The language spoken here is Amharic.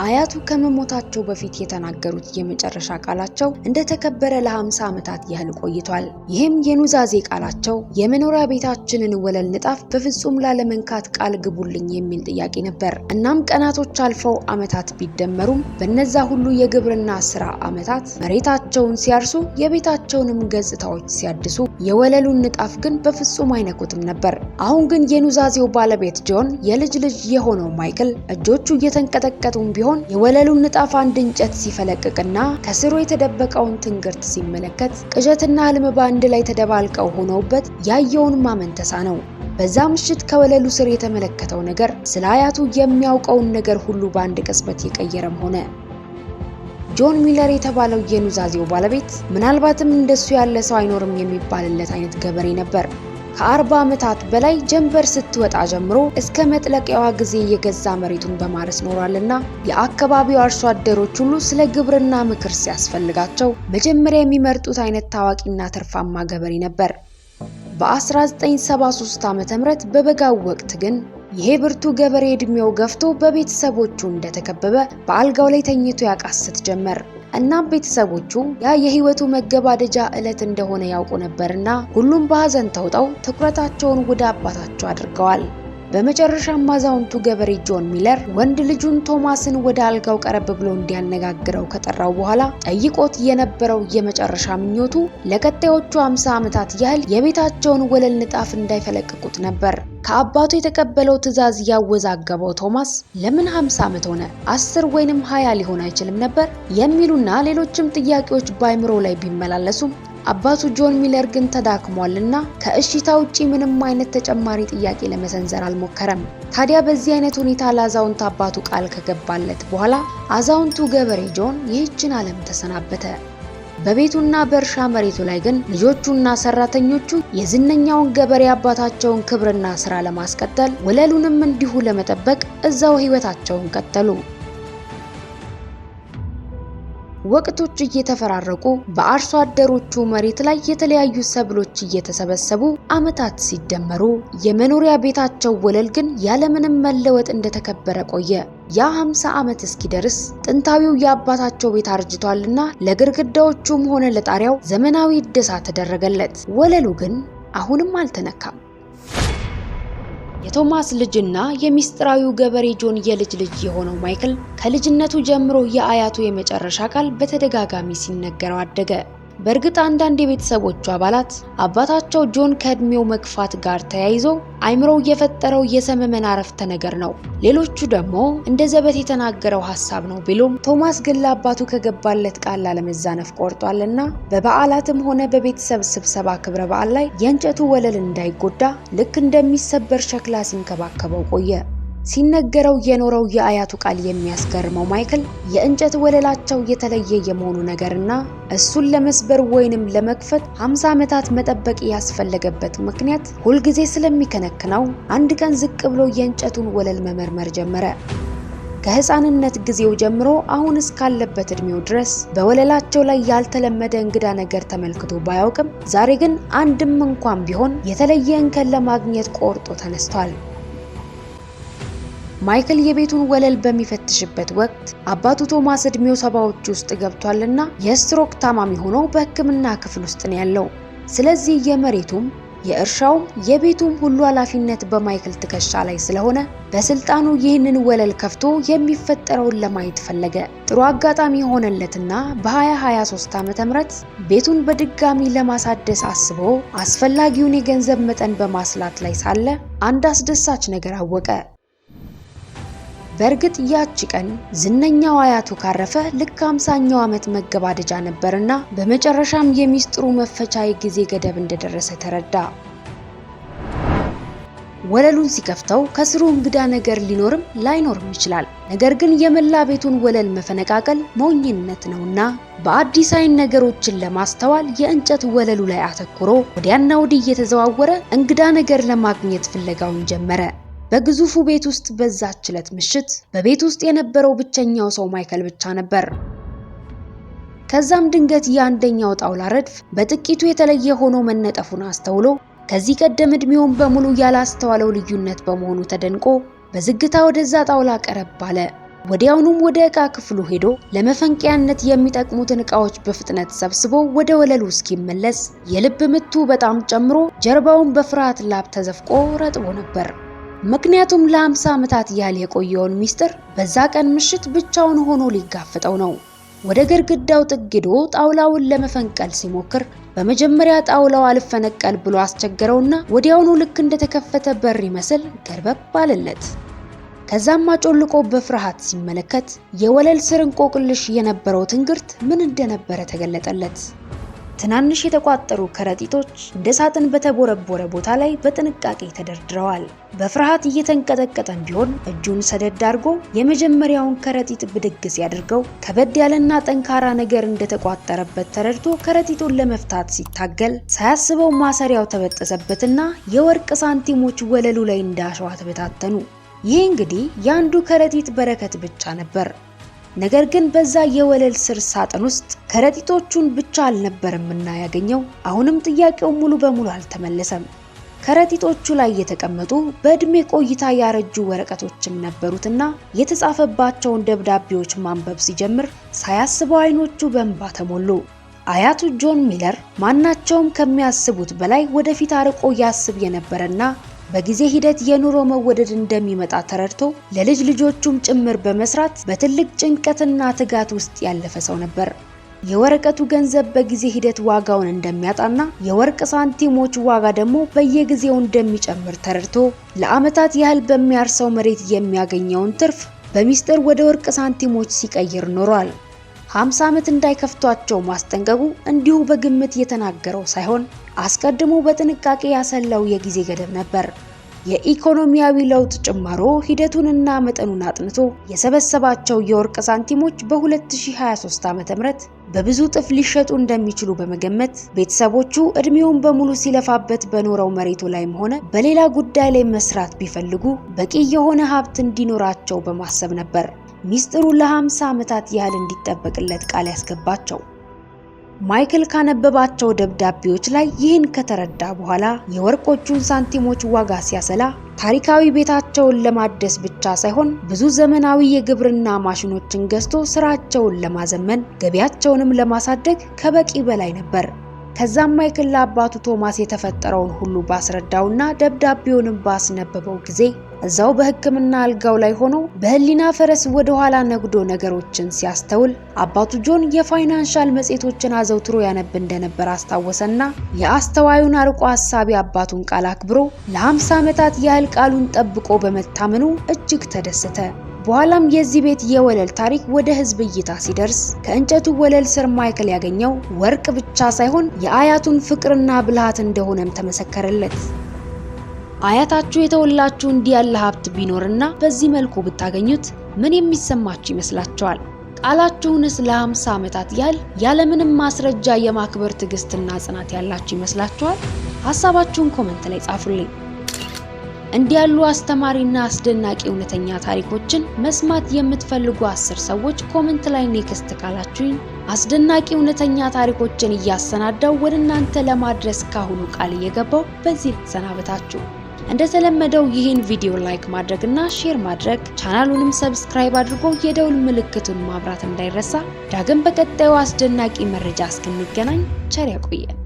አያቱ ከመሞታቸው በፊት የተናገሩት የመጨረሻ ቃላቸው እንደተከበረ ለ50 ዓመታት ያህል ቆይቷል። ይህም የኑዛዜ ቃላቸው የመኖሪያ ቤታችንን ወለል ንጣፍ በፍጹም ላለመንካት ቃል ግቡልኝ የሚል ጥያቄ ነበር። እናም ቀናቶች አልፈው ዓመታት ቢደመሩም በነዛ ሁሉ የግብርና ስራ ዓመታት መሬታቸውን ሲያርሱ የቤታቸውንም ገጽታዎች ሲያድሱ የወለሉን ንጣፍ ግን በፍጹም አይነኩትም ነበር። አሁን ግን የኑዛዜው ባለቤት ጆን የልጅ ልጅ የሆነው ማይክል እጆቹ እየተንቀጠቀጡም ቢሆን የወለሉን ንጣፍ አንድ እንጨት ሲፈለቅቅና ከስሩ የተደበቀውን ትንግርት ሲመለከት ቅዠትና ህልም በአንድ ላይ ተደባልቀው ሆነውበት ያየውን ማመን ተሳነው። በዛ ምሽት ከወለሉ ስር የተመለከተው ነገር ስለ አያቱ የሚያውቀውን ነገር ሁሉ በአንድ ቅጽበት የቀየረም ሆነ። ጆን ሚለር የተባለው የኑዛዜው ባለቤት ምናልባትም እንደሱ ያለ ሰው አይኖርም የሚባልለት አይነት ገበሬ ነበር። ከ40 ዓመታት በላይ ጀንበር ስትወጣ ጀምሮ እስከ መጥለቂያዋ ጊዜ የገዛ መሬቱን በማረስ ኖሯልና የአካባቢው አርሶ አደሮች ሁሉ ስለ ግብርና ምክር ሲያስፈልጋቸው መጀመሪያ የሚመርጡት አይነት ታዋቂና ትርፋማ ገበሬ ነበር። በ1973 ዓ.ም በበጋው ወቅት ግን ይሄ ብርቱ ገበሬ እድሜው ገፍቶ በቤተሰቦቹ እንደተከበበ በአልጋው ላይ ተኝቶ ያቃስት ጀመር። እናም ቤተሰቦቹ ያ የህይወቱ መገባደጃ ዕለት እንደሆነ ያውቁ ነበርና ሁሉም በሐዘን ተውጠው ትኩረታቸውን ወደ አባታቸው አድርገዋል። በመጨረሻም አዛውንቱ ገበሬ ጆን ሚለር ወንድ ልጁን ቶማስን ወደ አልጋው ቀረብ ብሎ እንዲያነጋግረው ከጠራው በኋላ ጠይቆት የነበረው የመጨረሻ ምኞቱ ለቀጣዮቹ 50 ዓመታት ያህል የቤታቸውን ወለል ንጣፍ እንዳይፈለቅቁት ነበር። ከአባቱ የተቀበለው ትዕዛዝ ያወዛገበው ቶማስ ለምን 50 ዓመት ሆነ? 10 ወይንም 20 ሊሆን አይችልም ነበር? የሚሉና ሌሎችም ጥያቄዎች በአይምሮ ላይ ቢመላለሱም አባቱ ጆን ሚለር ግን ተዳክሟልና ከእሽታ ውጪ ምንም አይነት ተጨማሪ ጥያቄ ለመሰንዘር አልሞከረም። ታዲያ በዚህ አይነት ሁኔታ ለአዛውንቱ አባቱ ቃል ከገባለት በኋላ አዛውንቱ ገበሬ ጆን ይህችን ዓለም ተሰናበተ። በቤቱና በእርሻ መሬቱ ላይ ግን ልጆቹና ሰራተኞቹ የዝነኛውን ገበሬ አባታቸውን ክብርና ስራ ለማስቀጠል ወለሉንም እንዲሁ ለመጠበቅ እዛው ህይወታቸውን ቀጠሉ። ወቅቶች እየተፈራረቁ በአርሶ አደሮቹ መሬት ላይ የተለያዩ ሰብሎች እየተሰበሰቡ ዓመታት ሲደመሩ የመኖሪያ ቤታቸው ወለል ግን ያለምንም መለወጥ እንደተከበረ ቆየ። ያ 50 ዓመት እስኪደርስ ጥንታዊው የአባታቸው ቤት አርጅቷልና ለግድግዳዎቹም ሆነ ለጣሪያው ዘመናዊ እድሳ ተደረገለት። ወለሉ ግን አሁንም አልተነካም። የቶማስ ልጅና የሚስጥራዊው ገበሬ ጆን የልጅ ልጅ የሆነው ማይክል ከልጅነቱ ጀምሮ የአያቱ የመጨረሻ ቃል በተደጋጋሚ ሲነገረው አደገ። በእርግጥ አንዳንድ የቤተሰቦቹ አባላት አባታቸው ጆን ከእድሜው መግፋት ጋር ተያይዞ አይምሮው የፈጠረው የሰመመን አረፍተ ነገር ነው፣ ሌሎቹ ደግሞ እንደ ዘበት የተናገረው ሐሳብ ነው ቢሉም ቶማስ ግን ለአባቱ ከገባለት ቃል ላለመዛነፍ ቆርጧልና በበዓላትም ሆነ በቤተሰብ ስብሰባ ክብረ በዓል ላይ የእንጨቱ ወለል እንዳይጎዳ ልክ እንደሚሰበር ሸክላ ሲንከባከበው ቆየ። ሲነገረው የኖረው የአያቱ ቃል የሚያስገርመው ማይክል የእንጨት ወለላቸው የተለየ የመሆኑ ነገርና እሱን ለመስበር ወይንም ለመክፈት 50 ዓመታት መጠበቅ ያስፈለገበት ምክንያት ሁልጊዜ ስለሚከነክነው አንድ ቀን ዝቅ ብሎ የእንጨቱን ወለል መመርመር ጀመረ። ከህፃንነት ጊዜው ጀምሮ አሁን እስካለበት እድሜው ድረስ በወለላቸው ላይ ያልተለመደ እንግዳ ነገር ተመልክቶ ባያውቅም ዛሬ ግን አንድም እንኳን ቢሆን የተለየ እንከን ለማግኘት ቆርጦ ተነስቷል። ማይክል የቤቱን ወለል በሚፈትሽበት ወቅት አባቱ ቶማስ እድሜው 70ዎች ውስጥ ገብቷልና የስትሮክ ታማሚ ሆኖ በሕክምና ክፍል ውስጥ ነው ያለው። ስለዚህ የመሬቱም የእርሻውም የቤቱም ሁሉ ኃላፊነት በማይክል ትከሻ ላይ ስለሆነ በስልጣኑ ይህንን ወለል ከፍቶ የሚፈጠረውን ለማየት ፈለገ። ጥሩ አጋጣሚ ሆነለትና በ2023 ዓ.ም ቤቱን በድጋሚ ለማሳደስ አስቦ አስፈላጊውን የገንዘብ መጠን በማስላት ላይ ሳለ አንድ አስደሳች ነገር አወቀ። በእርግጥ ያቺ ቀን ዝነኛው አያቱ ካረፈ ልክ 50ኛው ዓመት መገባደጃ ነበርና በመጨረሻም የሚስጥሩ መፈቻ የጊዜ ገደብ እንደደረሰ ተረዳ። ወለሉን ሲከፍተው ከስሩ እንግዳ ነገር ሊኖርም ላይኖርም ይችላል። ነገር ግን የመላ ቤቱን ወለል መፈነቃቀል ሞኝነት ነውና በአዲስ አይን ነገሮችን ለማስተዋል የእንጨት ወለሉ ላይ አተኩሮ ወዲያና ወዲህ እየተዘዋወረ እንግዳ ነገር ለማግኘት ፍለጋውን ጀመረ። በግዙፉ ቤት ውስጥ በዛች ዕለት ምሽት በቤት ውስጥ የነበረው ብቸኛው ሰው ማይክል ብቻ ነበር። ከዛም ድንገት የአንደኛው ጣውላ ረድፍ በጥቂቱ የተለየ ሆኖ መነጠፉን አስተውሎ ከዚህ ቀደም እድሜውን በሙሉ ያላስተዋለው ልዩነት በመሆኑ ተደንቆ በዝግታ ወደዛ ጣውላ ቀረብ አለ። ወዲያውኑም ወደ ዕቃ ክፍሉ ሄዶ ለመፈንቂያነት የሚጠቅሙትን ዕቃዎች በፍጥነት ሰብስቦ ወደ ወለሉ እስኪመለስ የልብ ምቱ በጣም ጨምሮ ጀርባውን በፍርሃት ላብ ተዘፍቆ ረጥቦ ነበር። ምክንያቱም ለ50 ዓመታት ያህል የቆየውን ሚስጥር በዛ ቀን ምሽት ብቻውን ሆኖ ሊጋፈጠው ነው። ወደ ግድግዳው ጥግ ሄዶ ጣውላውን ለመፈንቀል ሲሞክር በመጀመሪያ ጣውላው አልፈነቀል ብሎ አስቸገረውና ወዲያውኑ ልክ እንደተከፈተ በር ይመስል ገርበብ አለለት። ከዛም አጮልቆ በፍርሃት ሲመለከት የወለል ስር እንቆቅልሽ የነበረው ትንግርት ምን እንደነበረ ተገለጠለት። ትናንሽ የተቋጠሩ ከረጢቶች እንደ ሳጥን በተቦረቦረ ቦታ ላይ በጥንቃቄ ተደርድረዋል። በፍርሃት እየተንቀጠቀጠም ቢሆን እጁን ሰደድ አድርጎ የመጀመሪያውን ከረጢት ብድግ ሲያደርገው ከበድ ያለና ጠንካራ ነገር እንደተቋጠረበት ተረድቶ ከረጢቱን ለመፍታት ሲታገል ሳያስበው ማሰሪያው ተበጠሰበትና የወርቅ ሳንቲሞች ወለሉ ላይ እንዳሸዋ ተበታተኑ። ይህ እንግዲህ የአንዱ ከረጢት በረከት ብቻ ነበር። ነገር ግን በዛ የወለል ስር ሳጥን ውስጥ ከረጢቶቹን ብቻ አልነበረምና ያገኘው። አሁንም ጥያቄው ሙሉ በሙሉ አልተመለሰም። ከረጢቶቹ ላይ የተቀመጡ በእድሜ ቆይታ ያረጁ ወረቀቶችም ነበሩትና የተጻፈባቸውን ደብዳቤዎች ማንበብ ሲጀምር ሳያስበው አይኖቹ በእንባ ተሞሉ። አያቱ ጆን ሚለር ማናቸውም ከሚያስቡት በላይ ወደፊት አርቆ ያስብ የነበረና በጊዜ ሂደት የኑሮ መወደድ እንደሚመጣ ተረድቶ ለልጅ ልጆቹም ጭምር በመስራት በትልቅ ጭንቀትና ትጋት ውስጥ ያለፈ ሰው ነበር። የወረቀቱ ገንዘብ በጊዜ ሂደት ዋጋውን እንደሚያጣና የወርቅ ሳንቲሞች ዋጋ ደግሞ በየጊዜው እንደሚጨምር ተረድቶ ለዓመታት ያህል በሚያርሰው መሬት የሚያገኘውን ትርፍ በሚስጥር ወደ ወርቅ ሳንቲሞች ሲቀይር ኖሯል። 50 ዓመት እንዳይከፍቷቸው ማስጠንቀቁ እንዲሁ በግምት የተናገረው ሳይሆን አስቀድሞ በጥንቃቄ ያሰላው የጊዜ ገደብ ነበር። የኢኮኖሚያዊ ለውጥ ጭማሮ ሂደቱንና መጠኑን አጥንቶ የሰበሰባቸው የወርቅ ሳንቲሞች በ2023 ዓ.ም በብዙ ጥፍ ሊሸጡ እንደሚችሉ በመገመት ቤተሰቦቹ እድሜውን በሙሉ ሲለፋበት በኖረው መሬቱ ላይም ሆነ በሌላ ጉዳይ ላይ መስራት ቢፈልጉ በቂ የሆነ ሀብት እንዲኖራቸው በማሰብ ነበር ሚስጥሩ ለ50 ዓመታት ያህል እንዲጠበቅለት ቃል ያስገባቸው። ማይክል ካነበባቸው ደብዳቤዎች ላይ ይህን ከተረዳ በኋላ የወርቆቹን ሳንቲሞች ዋጋ ሲያሰላ ታሪካዊ ቤታቸውን ለማደስ ብቻ ሳይሆን ብዙ ዘመናዊ የግብርና ማሽኖችን ገዝቶ ስራቸውን ለማዘመን ገቢያቸውንም ለማሳደግ ከበቂ በላይ ነበር። ከዛም ማይክል ለአባቱ ቶማስ የተፈጠረውን ሁሉ ባስረዳውና ደብዳቤውንም ባስነበበው ጊዜ እዛው በሕክምና አልጋው ላይ ሆኖ በህሊና ፈረስ ወደ ኋላ ነግዶ ነገሮችን ሲያስተውል አባቱ ጆን የፋይናንሻል መጽሔቶችን አዘውትሮ ያነብ እንደነበር አስታወሰና የአስተዋዩን አርቆ ሐሳቢ አባቱን ቃል አክብሮ ለ50 ዓመታት ያህል ቃሉን ጠብቆ በመታመኑ እጅግ ተደሰተ። በኋላም የዚህ ቤት የወለል ታሪክ ወደ ህዝብ እይታ ሲደርስ ከእንጨቱ ወለል ስር ማይክል ያገኘው ወርቅ ብቻ ሳይሆን የአያቱን ፍቅርና ብልሃት እንደሆነም ተመሰከረለት። አያታችሁ የተወላችሁ እንዲህ ያለ ሀብት ቢኖርና በዚህ መልኩ ብታገኙት ምን የሚሰማችሁ ይመስላችኋል? ቃላችሁንስ ለ50 ዓመታት ያህል ያለምንም ማስረጃ የማክበር ትዕግስትና ጽናት ያላችሁ ይመስላችኋል? ሐሳባችሁን ኮሜንት ላይ ጻፉልኝ። እንዲህ ያሉ አስተማሪና አስደናቂ እውነተኛ ታሪኮችን መስማት የምትፈልጉ 10 ሰዎች ኮሜንት ላይ ኔክስት ካላችሁኝ አስደናቂ እውነተኛ ታሪኮችን እያሰናዳው ወደ እናንተ ለማድረስ ካሁኑ ቃል እየገባው በዚህ ተሰናበታችሁ። እንደተለመደው ይህን ቪዲዮ ላይክ ማድረግና ሼር ማድረግ ቻናሉንም ሰብስክራይብ አድርጎ የደውል ምልክቱን ማብራት እንዳይረሳ። ዳግም በቀጣዩ አስደናቂ መረጃ እስክንገናኝ ቸር ያቆየን።